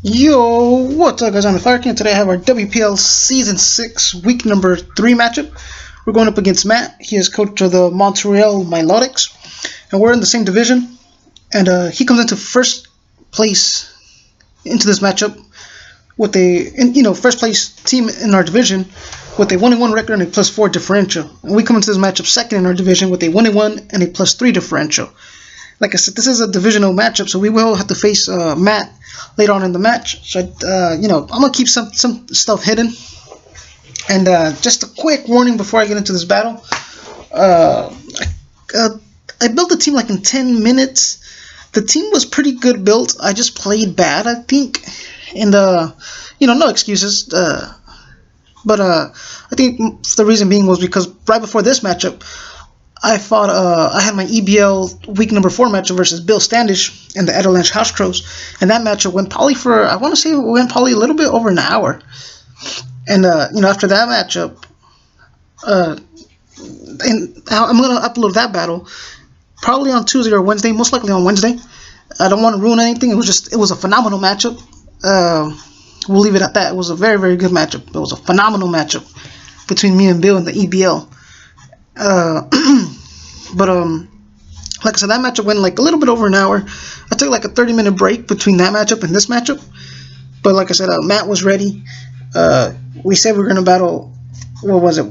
Yo, what's up guys, I'm the Fire King. Today I have our WPL Season 6 Week Number 3 matchup. We're going up against Matt. He is coach of the M.Milotics. And we're in the same division. And he comes into first place into this matchup with a, first place team in our division with a 1-1 record and a +4 differential. And we come into this matchup second in our division with a 1-1 and a +3 differential. Like I said, this is a divisional matchup, so we will have to face Matt later on in the match. So, I'm going to keep some stuff hidden. And just a quick warning before I get into this battle. I built the team like in 10 minutes. The team was pretty good built. I just played bad, I think. And, no excuses. But I think the reason being was because right before this matchup, I fought. I had my EBL Week Number 4 matchup versus Bill Standish and the Avalanche House Crows, and that matchup went probably for a little bit over an hour. And after that matchup, and I'm gonna upload that battle probably on Tuesday or Wednesday, most likely on Wednesday. I don't want to ruin anything. It was a phenomenal matchup. We'll leave it at that. It was a very, very good matchup. It was a phenomenal matchup between me and Bill in the EBL. But like I said, that matchup went like a little bit over an hour. I took like a 30-minute break between that matchup and this matchup. But like I said, Matt was ready. We said we were gonna battle. What was it?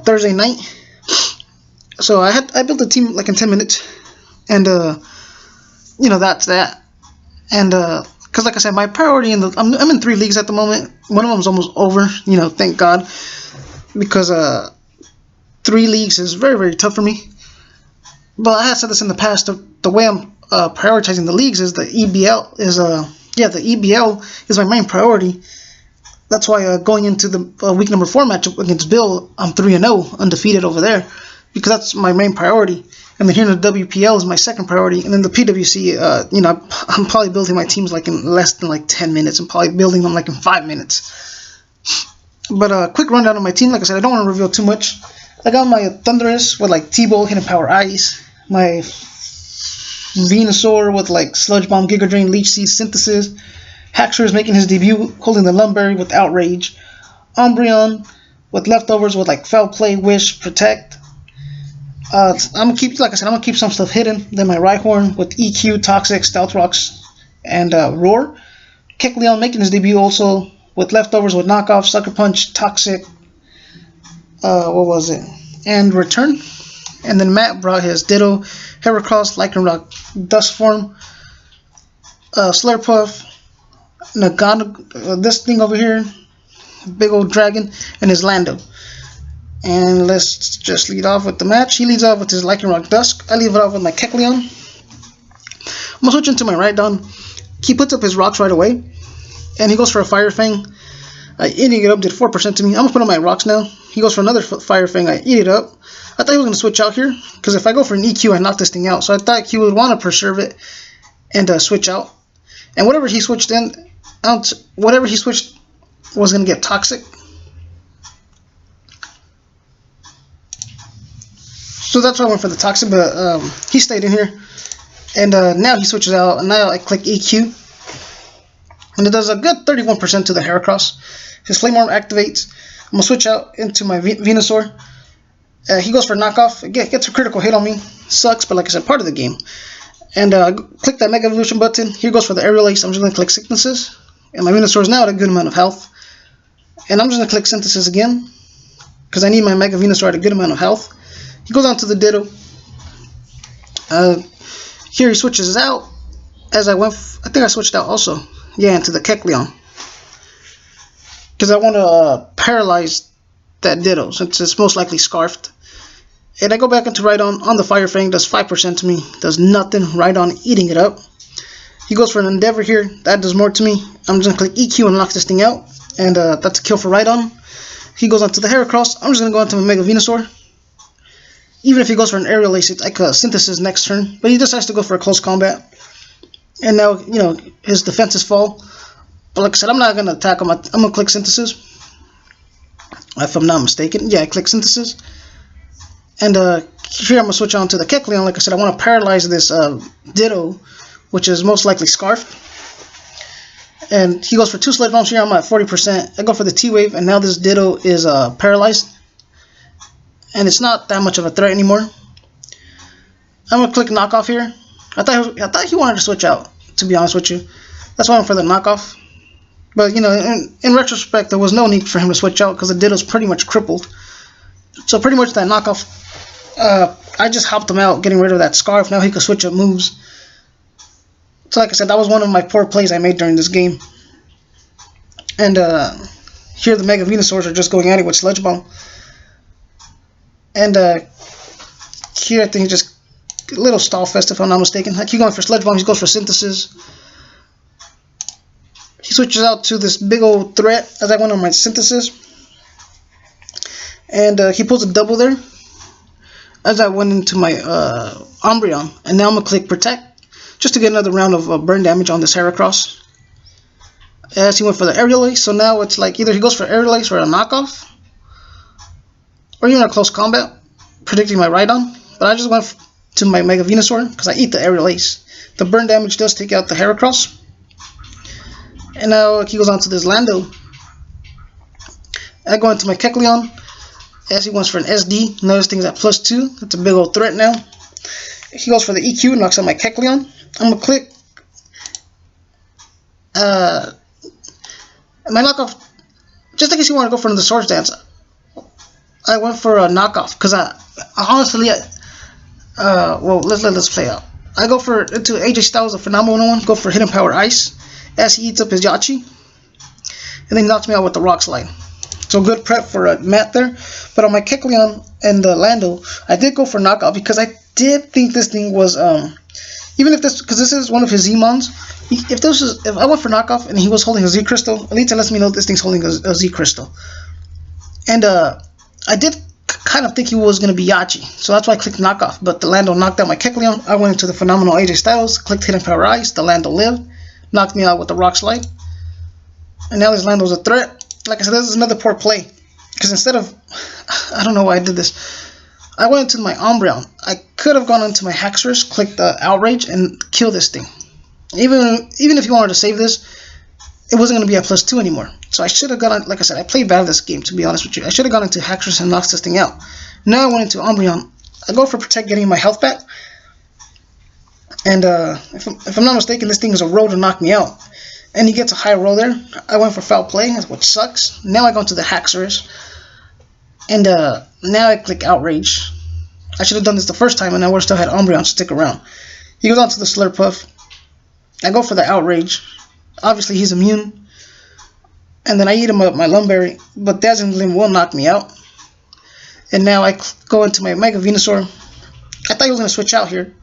Thursday night. So I built a team like in 10 minutes, and that's that. And because like I said, my priority I'm in 3 leagues at the moment. One of them's almost over. Thank God, because 3 leagues is very, very tough for me. But I have said this in the past. The way I'm prioritizing the leagues is the EBL is my main priority. That's why going into the Week Number 4 matchup against Bill, I'm 3-0, undefeated over there, because that's my main priority. And then here in the WPL is my second priority. And then the PWC, I'm probably building my teams like in less than like 10 minutes. I'm probably building them like in 5 minutes. But quick rundown of my team. Like I said, I don't want to reveal too much. I got my Thunderous with like T-Bolt, Hidden Power Ice. My Venusaur with like Sludge Bomb, Giga Drain, Leech Seed, Synthesis. Haxor is making his debut, holding the Lumberry with Outrage. Umbreon with Leftovers with like Foul Play, Wish, Protect. I'm gonna keep some stuff hidden. Then my Rhyhorn with EQ, Toxic, Stealth Rocks, and Roar. Kecleon making his debut also with Leftovers with Knockoff, Sucker Punch, Toxic. And Return. And then Matt brought his Ditto, Heracross, Lycanroc, Dust Form, Slurpuff, Nagano, this thing over here, big old dragon, and his Lando. And let's just lead off with the match. He leads off with his Lycanroc Dusk. I leave it off with my Kecleon. I'm gonna switch into my Rhydon. He puts up his rocks right away, and he goes for a Fire Fang. I eating it up, did 4% to me. I'm gonna put on my rocks now. He goes for another Fire Fang. I eat it up. I thought he was gonna switch out here, because if I go for an EQ, I knock this thing out. So I thought he would want to preserve it and switch out. And whatever he switched was gonna get Toxic. So that's why I went for the Toxic, but he stayed in here. And now he switches out, and now I click EQ. And it does a good 31% to the Heracross. His Flame Orb activates. I'm going to switch out into my Venusaur. He goes for Knockoff. Gets a critical hit on me. Sucks, but like I said, part of the game. And click that Mega Evolution button. Here goes for the Aerial Ace. I'm just going to click Sicknesses. And my Venusaur is now at a good amount of health. And I'm just going to click Synthesis again, because I need my Mega Venusaur at a good amount of health. He goes on to the Ditto. Here he switches out. As I went, I think I switched out also. Yeah, into the Kecleon, because I want to paralyze that Ditto since it's most likely Scarfed. And I go back into Rhydon on the Fire Fang, does 5% to me, does nothing. Rhydon eating it up. He goes for an Endeavor here, that does more to me. I'm just going to click EQ and knock this thing out, and that's a kill for Rhydon. He goes on to the Heracross. I'm just going to go into my Mega Venusaur. Even if he goes for an Aerial Ace, it's like a Synthesis next turn, but he decides to go for a Close Combat. And now, his defenses fall. But like I said, I'm not going to attack him. I'm going to click Synthesis. If I'm not mistaken. Yeah, I click Synthesis. And here I'm going to switch on to the Kecleon. Like I said, I want to paralyze this Ditto, which is most likely Scarf. And he goes for 2 Sludge Bombs here. I'm at 40%. I go for the T-Wave, and now this Ditto is paralyzed. And it's not that much of a threat anymore. I'm going to click knockoff here. I thought he wanted to switch out, to be honest with you. That's why I'm for the knockoff. But, you know, in retrospect, there was no need for him to switch out because the Ditto's pretty much crippled. So pretty much that knockoff, I just helped him out getting rid of that Scarf. Now he could switch up moves. So like I said, that was one of my poor plays I made during this game. And here the Mega Venusaurs are just going at it with Sludge Bomb. And here I think just a little stall fest if I'm not mistaken. I keep going for Sludge Bomb, he goes for Synthesis. He switches out to this big old threat as I went on my Synthesis. And he pulls a double there as I went into my Umbreon. And now I'm going to click Protect just to get another round of burn damage on this Heracross. As he went for the Aerial Ace, so now it's like either he goes for Aerial Ace or a knockoff, or even a close combat, predicting my Rhydon. But I just went to my Mega Venusaur because I eat the Aerial Ace. The burn damage does take out the Heracross. And now he goes on to this Lando. I go into my Kecleon as he wants for an SD. Notice things at +2. That's a big old threat now. He goes for the EQ, knocks out my Kecleon. I'm going to click my knockoff, just in case you want to go for the Swords Dance. I went for a knockoff because I honestly, well, let's play out. I go for into AJ Styles, a phenomenal one. Go for Hidden Power Ice as he eats up his Yachi, and then he knocks me out with the Rock Slide. So good prep for Matt there. But on my Kecleon and the Lando, I did go for knockout because I did think this thing was even if this, because this is one of his Z-Mons. If I went for knockoff and he was holding a Z Crystal, at least it lets me know this thing's holding a Z Crystal. And I did kind of think he was going to be Yachi, so that's why I clicked knockoff. But the Lando knocked out my Kecleon. I went into the phenomenal AJ Styles, clicked Hidden Power Ice. The Lando lived, knocked me out with the Rock Slide. And now this Lando's a threat. Like I said, this is another poor play. Because instead of, I don't know why I did this. I went into my Umbreon. I could have gone into my Haxorus, clicked the Outrage, and kill this thing. Even if you wanted to save this, it wasn't going to be at +2 anymore. So I should have gone, like I said, I played bad this game, to be honest with you. I should have gone into Haxorus and knocked this thing out. Now I went into Umbreon. I go for Protect, getting my health back. And if I'm not mistaken, this thing is a roll to knock me out. And he gets a high roll there. I went for Foul Play, which sucks. Now I go into the Haxorus. And now I click Outrage. I should have done this the first time, and I would have still had Umbreon stick around. He goes on to the Slurpuff. I go for the Outrage. Obviously, he's immune. And then I eat him up my Lumberry, but Dazzling Gleam will knock me out. And now I go into my Mega Venusaur. I thought he was going to switch out here,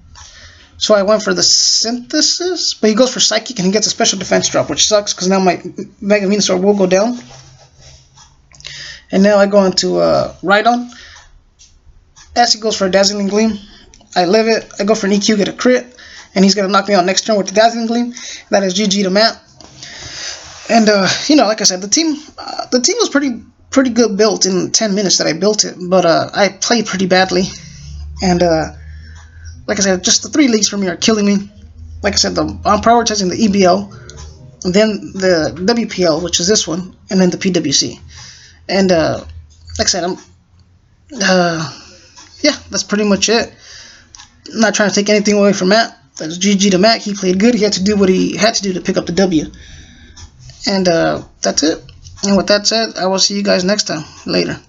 so I went for the Synthesis, but he goes for Psychic and he gets a special defense drop, which sucks because now my Mega Venusaur will go down. And now I go into Rhydon. As he goes for a Dazzling Gleam, I live it. I go for an EQ, get a crit, and he's going to knock me out next turn with the Dazzling Gleam. That is GG to Matt. And you know, like I said, the team was pretty good built in 10 minutes that I built it, but I played pretty badly. And like I said, just the 3 leagues for me are killing me. Like I said, I'm prioritizing the EBL, then the WPL, which is this one, and then the PWC. And like I said, yeah, that's pretty much it. I'm not trying to take anything away from Matt. That's GG to Matt. He played good. He had to do what he had to do to pick up the W. And that's it. And with that said, I will see you guys next time. Later.